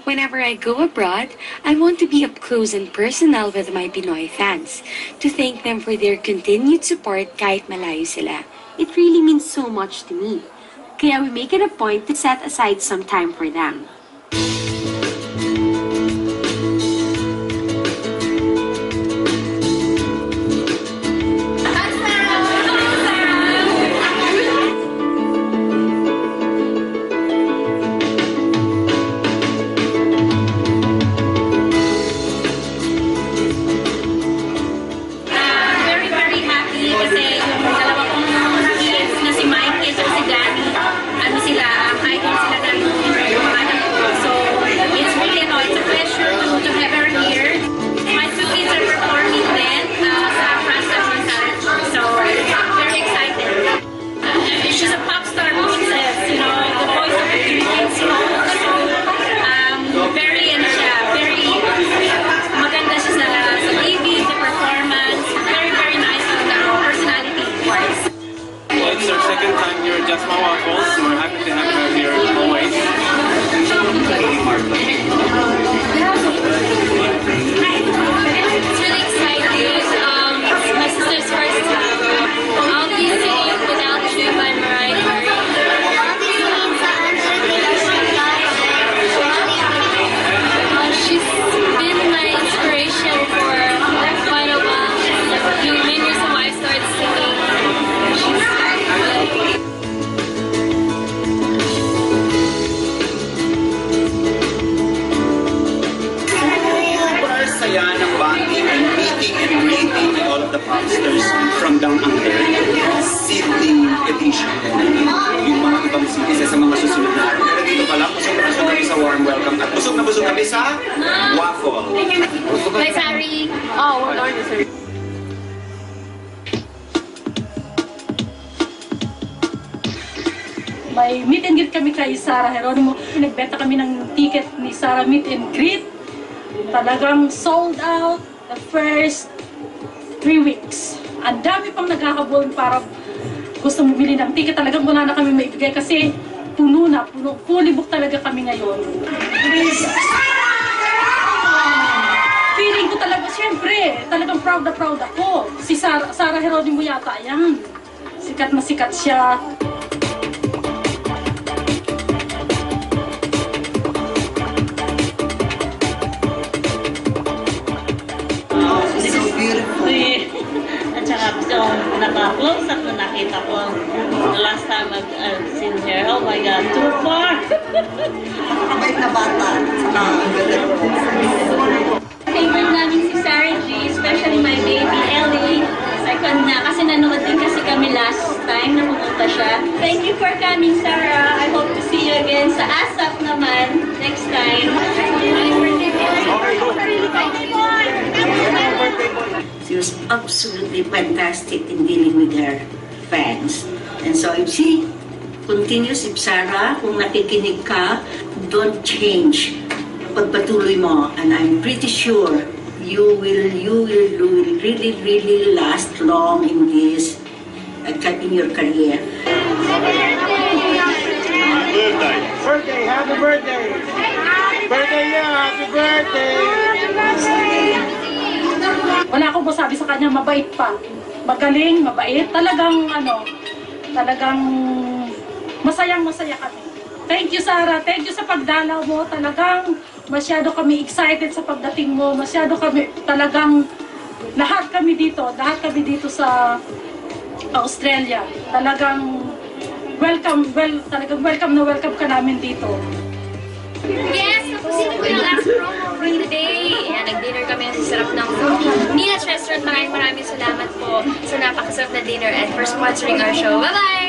Whenever I go abroad, I want to be up close and personal with my Pinoy fans, to thank them for their continued support kahit malayo sila. It really means so much to me. Kaya we make it a point to set aside some time for them. From Down Under, Sydney edition. Yung mga ibang cities sa mga susunod na araw. Pero dito pa lang, busog na busog kami sa warm welcome. At busog na busog kami sa waffle. Hi, Sari. Oh, we're going to Sari. May meet and greet kami kay Sarah Geronimo. Nagbenta kami ng ticket ni Sarah meet and greet. Talagang sold out the first 3 weeks. Ang dami pang nagkakabol para gusto bumili ng ticket. Talagang wala na kami maibigay kasi puno na, fully book talaga kami ngayon. Feeling ko talaga, siyempre, talagang proud na proud ako. Si Sarah Geronimo yata yan. Sikat na sikat siya. Naka-close up na nakita ko the last time I've seen her. Oh my God, too far! Nakakabait na bata. Favorite namin si Sarah G, especially my baby Ellie. Second na, kasi nanood din kasi kami last time na pumunta siya. Thank you for coming, Sarah. I hope to see you again sa ASAP naman next time. She was absolutely fantastic in dealing with her fans. And so if she continues, if Sarah, kung nakikinig ka, don't change. Pagpatuloy mo. And I'm pretty sure you will really last long in this, in your career. Birthday! Happy birthday! Birthday niya! Happy birthday! Wala akong masabi sa kanya, mabait pa. Magaling, mabait. Talagang, talagang masayang-masaya kami. Thank you, Sarah. Thank you sa pagdalaw mo. Talagang masyado kami excited sa pagdating mo. Masyado kami, talagang lahat kami dito sa Australia. Talagang talagang welcome ka namin dito. Yes! Napusin ko yung last promo for today. Ayan, nag-dinner kami sa sarap ng food. Nina's Restaurant, maraming salamat po sa napakasarap na dinner and for sponsoring our show. Bye-bye!